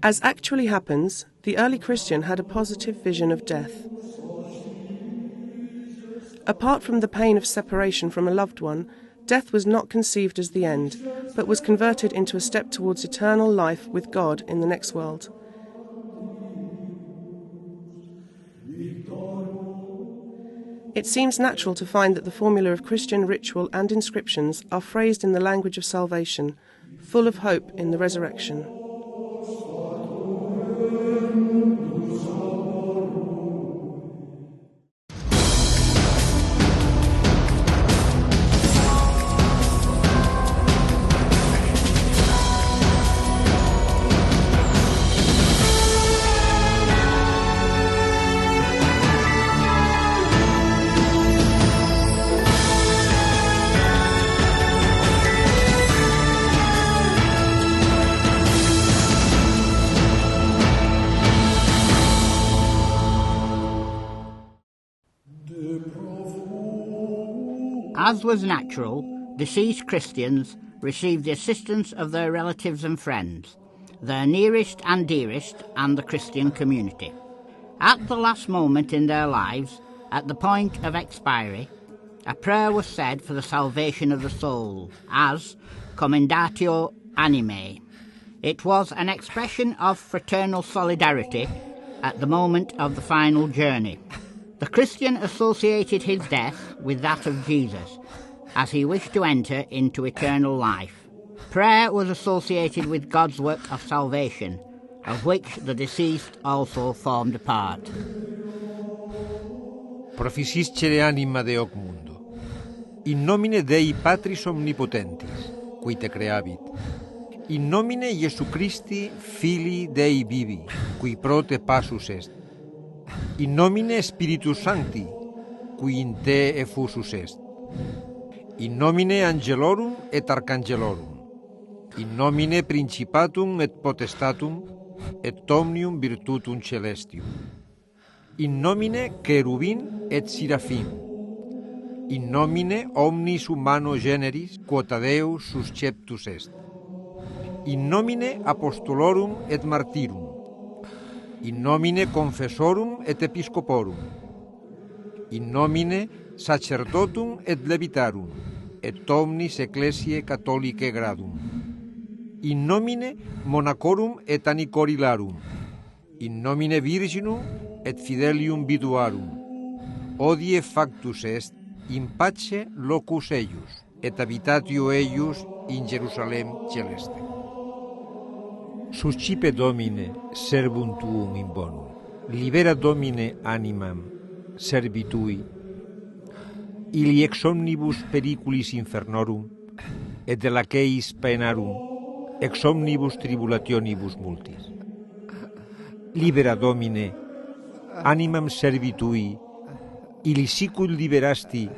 As actually happens, the early Christian had a positive vision of death. Apart from the pain of separation from a loved one, death was not conceived as the end, but was converted into a step towards eternal life with God in the next world. It seems natural to find that the formula of Christian ritual and inscriptions are phrased in the language of salvation, full of hope in the resurrection. As was natural, deceased Christians received the assistance of their relatives and friends, their nearest and dearest, and the Christian community. At the last moment in their lives, at the point of expiry, a prayer was said for the salvation of the soul, as coemeterio animae. It was an expression of fraternal solidarity at the moment of the final journey. The Christian associated his death with that of Jesus, as he wished to enter into eternal life. Prayer was associated with God's work of salvation, of which the deceased also formed a part. Proficiscere anima de hoc mundo. In nomine Dei Patris omnipotentis, qui te creavit. In nomine Iesu Christi, Filii Dei vivi, qui pro te passus est. In nomine Spiritus Sancti, qui in te effusus est. In nomine Angelorum et Arcangelorum. In nomine Principatum et Potestatum et omnium virtutum celestium. In nomine Cherubim et Seraphim. In nomine omnis humano generis quota Deus susceptus est. In nomine Apostolorum et Martyrum. In nomine Confessorum et Episcoporum. In nomine Sacerdotum et Levitarum, et omnis Ecclesiae Catholicae gradum. In nomine Monacorum et Anicorilarum. In nomine Virginum et Fidelium Viduarum. Hodie factus est in pace locus eius, et habitatio eius in Jerusalem celeste. Suscipe Domine servum tuum in bonum. Libera Domine animam servitui. Ili ex omnibus periculis infernorum, et de laceis paenarum, ex omnibus tribulationibus multis. Libera Domine animam servitui, ili sicul liberasti,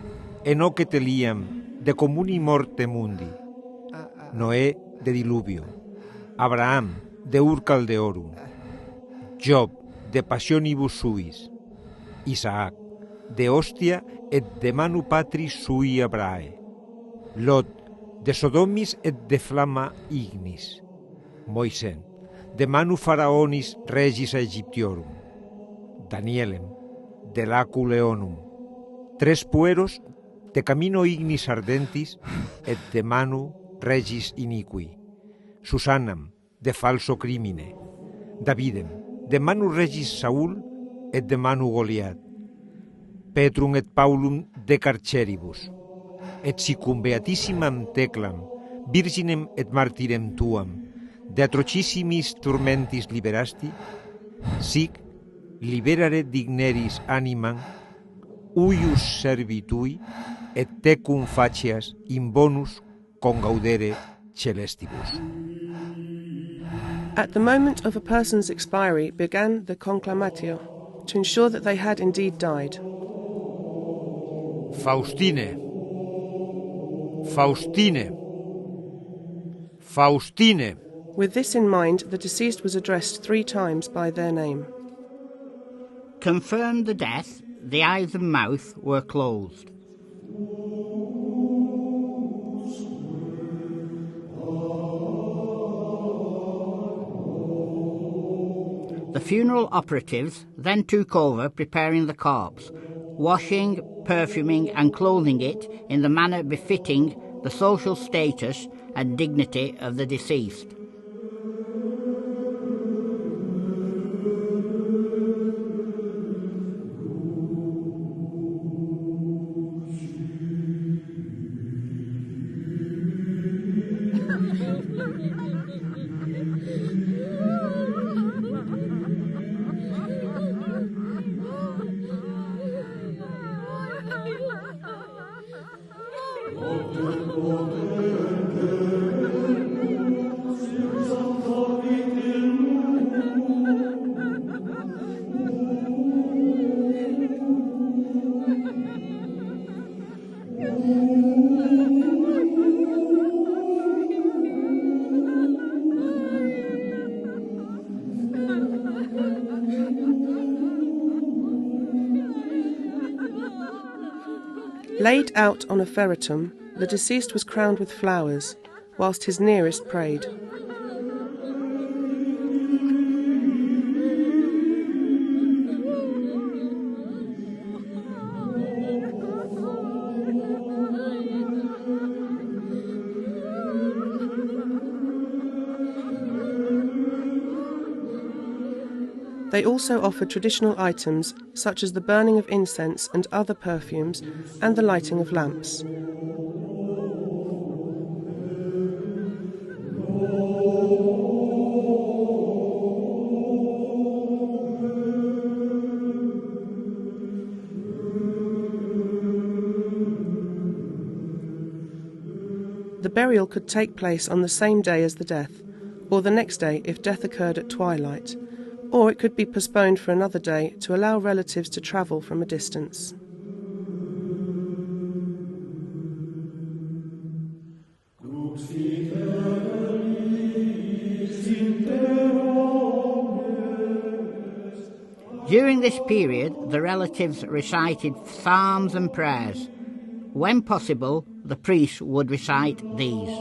enoc et Eliam de communi morte mundi, Noé de diluvio, Abraham de ur caldeorum, Job de passionibus suis, Isaac de hostia et de manu patris sui Abrae, Lot de Sodomis et de flamma ignis, Moisés de manu Faraonis regis Aegyptiorum, Danielem de lacu leonum, tres pueros de camino ignis ardentis et de manu regis iniqui, Susannam de falso crimine, Davidem de manu regis Saul et de manu Goliat, Petrum et Paulum de carceribus, et sicum beatissimam teclam, virginem et martyrem tuam, de atrocissimis turmentis liberasti, sic liberare digneris animam, uius servitui, et tecum facias in bonus congaudere celestibus. At the moment of a person's expiry began the conclamatio, to ensure that they had indeed died. Faustine, Faustine, Faustine. With this in mind, the deceased was addressed 3 times by their name. Confirmed the death, the eyes and mouth were closed. The funeral operatives then took over preparing the corpse, washing, perfuming and clothing it in the manner befitting the social status and dignity of the deceased. Laid out on a ferretum, the deceased was crowned with flowers, whilst his nearest prayed. They also offered traditional items such as the burning of incense and other perfumes and the lighting of lamps. The burial could take place on the same day as the death, or the next day if death occurred at twilight, or it could be postponed for another day to allow relatives to travel from a distance. During this period, the relatives recited psalms and prayers. When possible, the priest would recite these.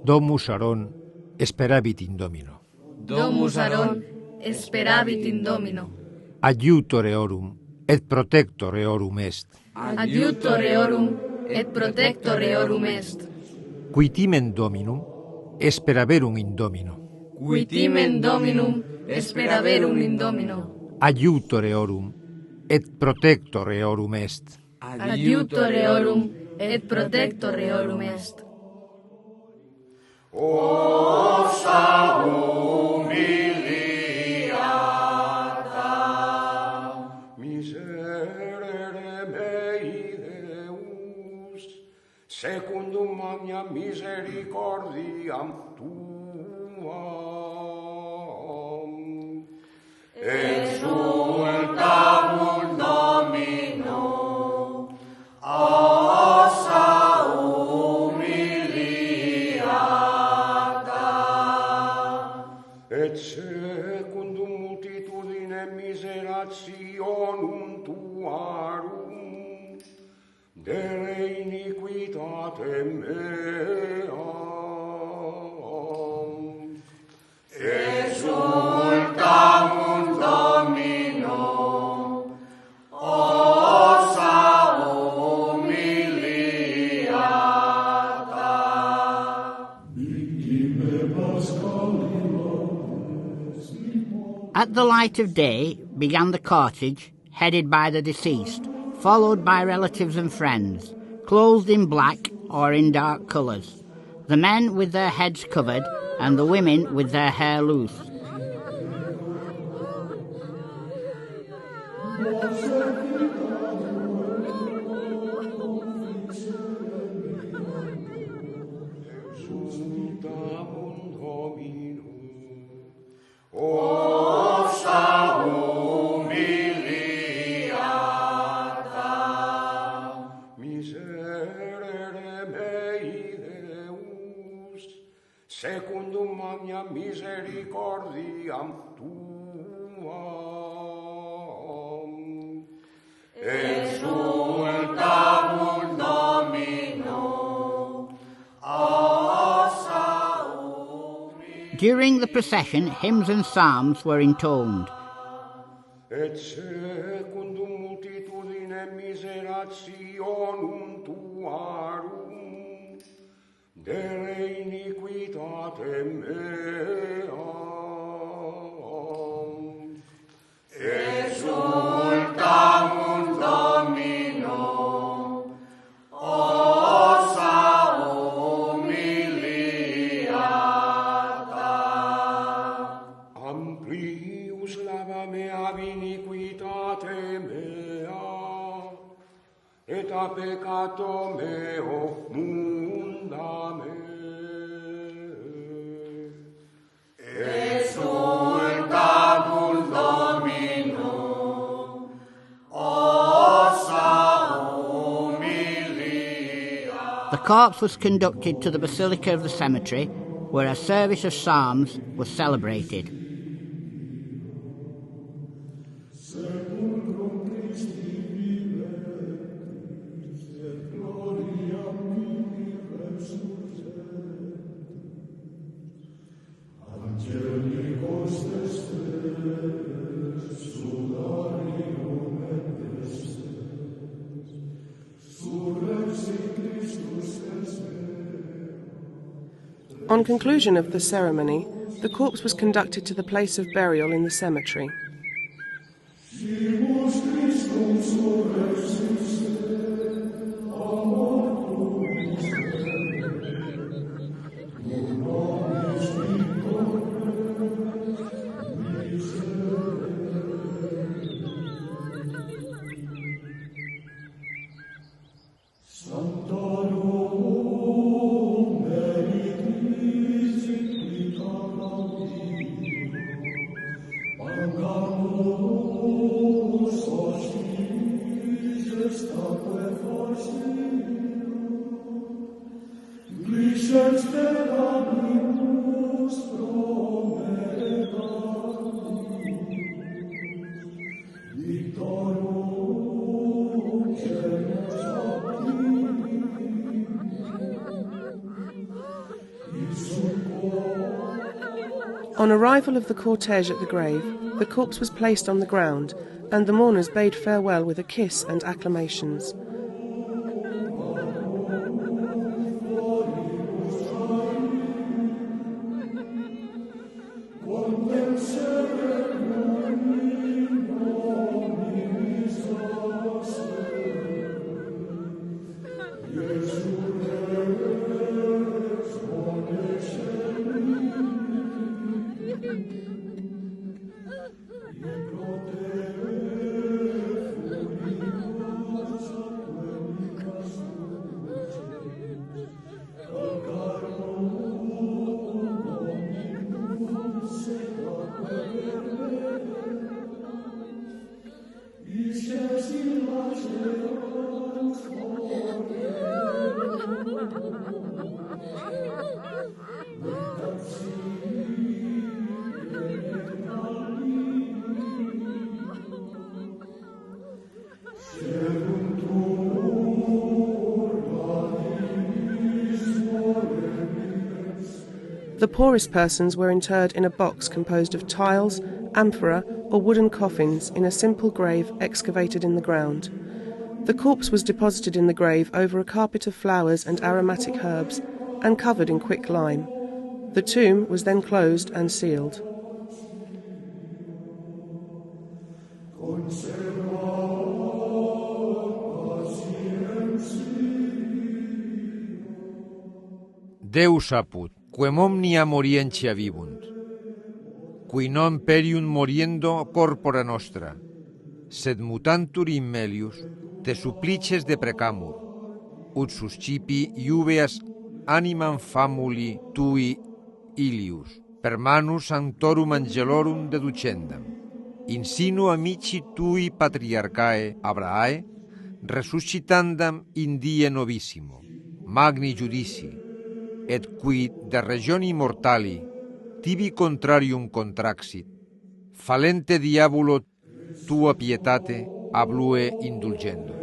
Domus Aron, speravit in Domino. Domus Aron, speravit in Domino. Adiutor eorum, et protector eorum est. Adiutor eorum, et protector eorum est. Quitimen Dominum, speraverum in Domino. Quitimen Dominum, speraverum in Domino. Adiutor eorum, et protector eorum est. Adiutor eorum, et protector eorum est. Ossa humiliata, miserere mei Deus, secundum magna misericordiam tuam, exultamur Domino, ossa et secundum multitudine miserationum tuarum, de iniquitate meam, exultamum Domino, ossa humiliata. At the light of day began the cortege, headed by the deceased, followed by relatives and friends, clothed in black or in dark colours, the men with their heads covered and the women with their hair loose. Ossa humiliata, miserere mei Deus, secundum magna misericordiam tuam, exultamur Domino, ossa humiliata. During the procession, hymns and psalms were intoned. Et secundum multitudinem miserationum tuarum, de iniquitatem meam, exultamum Domino, ossa humiliata. Amplius lava mea iniquitate mea, et a peccato meo munda me. Exultamum Domino, ossa humiliata. The corpse was conducted to the Basilica of the Cemetery, where a service of psalms was celebrated. On conclusion of the ceremony, the corpse was conducted to the place of burial in the cemetery. On arrival of the cortege at the grave, the corpse was placed on the ground, and the mourners bade farewell with a kiss and acclamations. The poorest persons were interred in a box composed of tiles, amphora, or wooden coffins in a simple grave excavated in the ground. The corpse was deposited in the grave over a carpet of flowers and aromatic herbs and covered in quicklime. The tomb was then closed and sealed. Deus apud, quem omnia morientia vivunt, qui non perium moriendo corpora nostra, sed mutantur in melius, te supplices deprecamur, ut suscipi iubeas animam famuli tui ilius, per manus sanctorum angelorum deducendam, in sinu amici tui patriarchae Abrahae, resuscitandam in die novissimo, magni judici, et qui de regioni mortali tibi contrarium contraxit, falente diabulo tua pietate ablue indulgendo.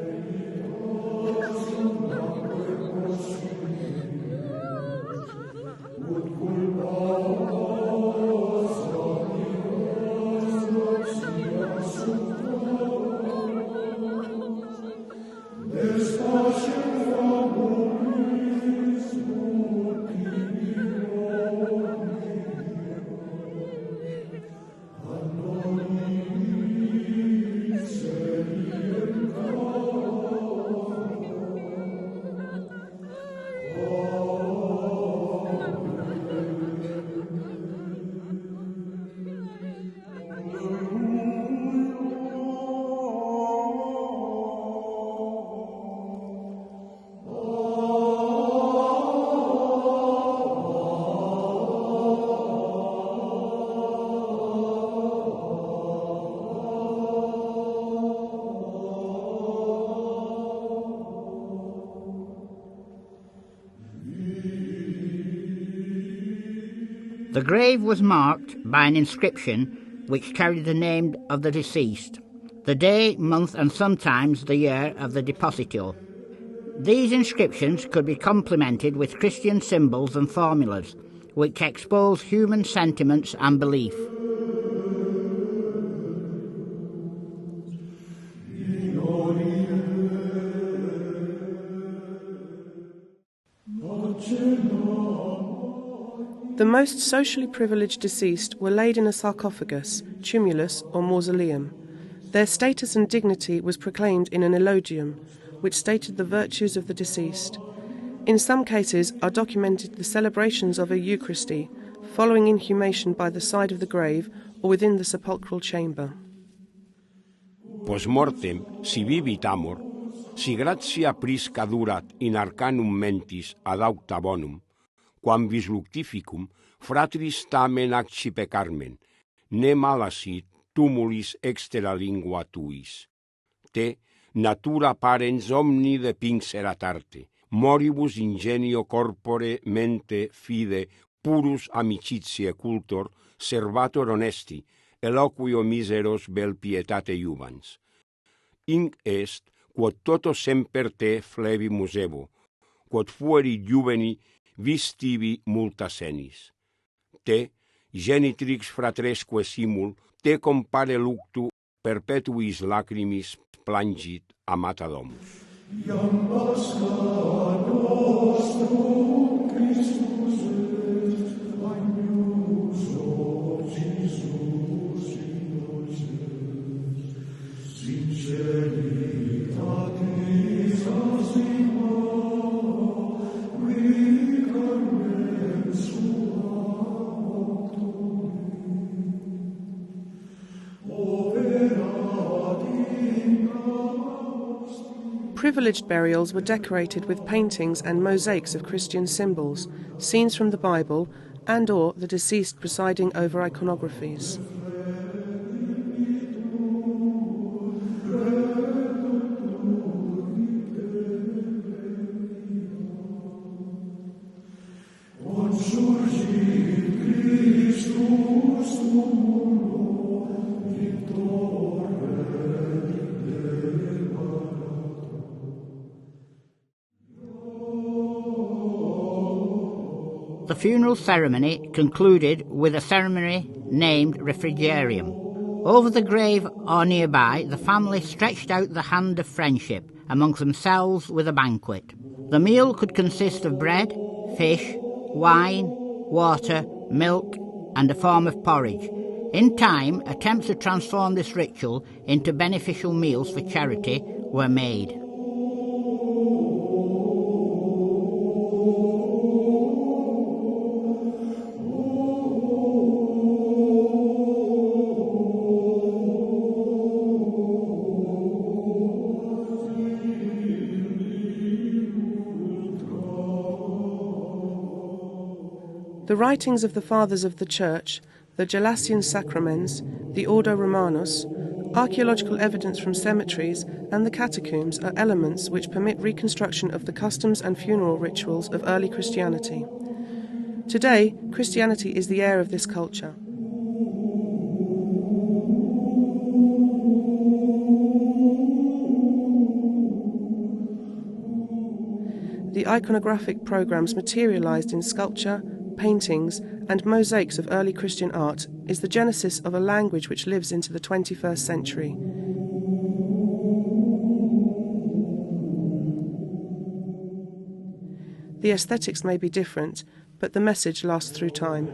The grave was marked by an inscription which carried the name of the deceased, the day, month and sometimes the year of the depositor. These inscriptions could be complemented with Christian symbols and formulas which expose human sentiments and belief. The most socially privileged deceased were laid in a sarcophagus, tumulus or mausoleum. Their status and dignity was proclaimed in an elogium, which stated the virtues of the deceased. In some cases are documented the celebrations of a Eucharisty, following inhumation by the side of the grave or within the sepulchral chamber. Post mortem, si vivit amor, si gratia prisca durat in arcanum mentis ad aucta bonum, quam vis luctificum fratris tamen accipe carmen, ne malasit tumulis extera lingua tuis. Te, natura parens omni depinxerat arte, moribus ingenio corpore mente fide purus amicitiae cultor servator honesti, eloquio miseros vel pietate iuvans. Inc est, quod toto semper te flebimus evo, quod fueri juveni vis tibi multa senis. Te, genitrix fratresque simul, te compare luctu perpetuis lacrimis plangit amata domus. Iam Pascha nostrum Christus est, agnus Jesus innocens, sinceritatis asima, qui carmen sua Privileged burials were decorated with paintings and mosaics of Christian symbols, scenes from the Bible, and or the deceased presiding over iconographies. The funeral ceremony concluded with a ceremony named refrigerium. Over the grave or nearby, the family stretched out the hand of friendship amongst themselves with a banquet. The meal could consist of bread, fish, wine, water, milk, and a form of porridge. In time, attempts to transform this ritual into beneficial meals for charity were made. The writings of the Fathers of the Church, the Gelasian Sacraments, the Ordo Romanus, archaeological evidence from cemeteries, and the catacombs are elements which permit reconstruction of the customs and funeral rituals of early Christianity. Today, Christianity is the heir of this culture. The iconographic programs materialized in sculpture, paintings, and mosaics of early Christian art is the genesis of a language which lives into the 21st century. The aesthetics may be different, but the message lasts through time.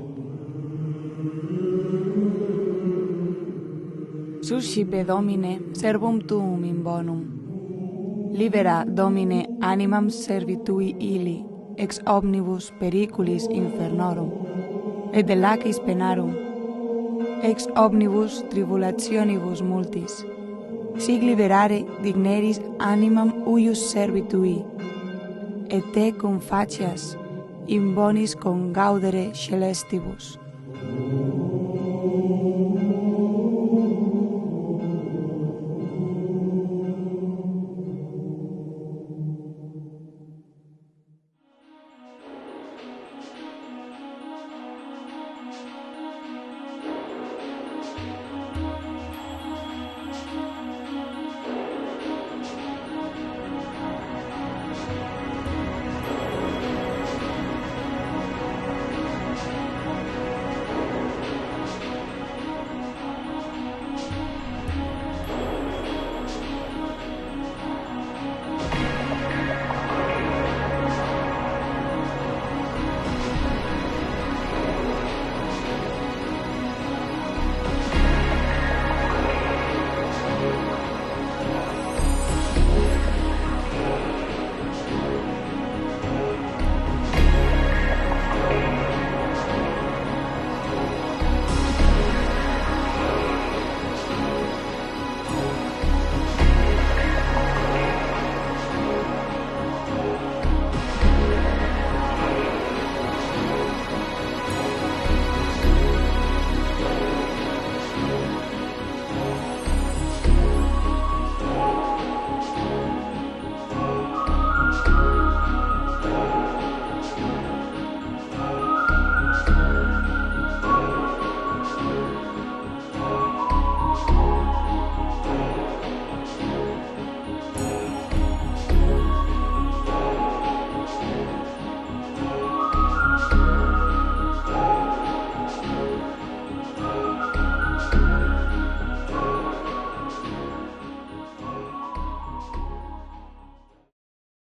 Suscipe Domine servum tuum in bonum. Libera Domine animam servitui illi ex omnibus periculis infernorum, et de lacis penarum, ex omnibus tribulationibus multis, sic liberare digneris animam uius servitui, et te cum facias in bonis congaudere celestibus.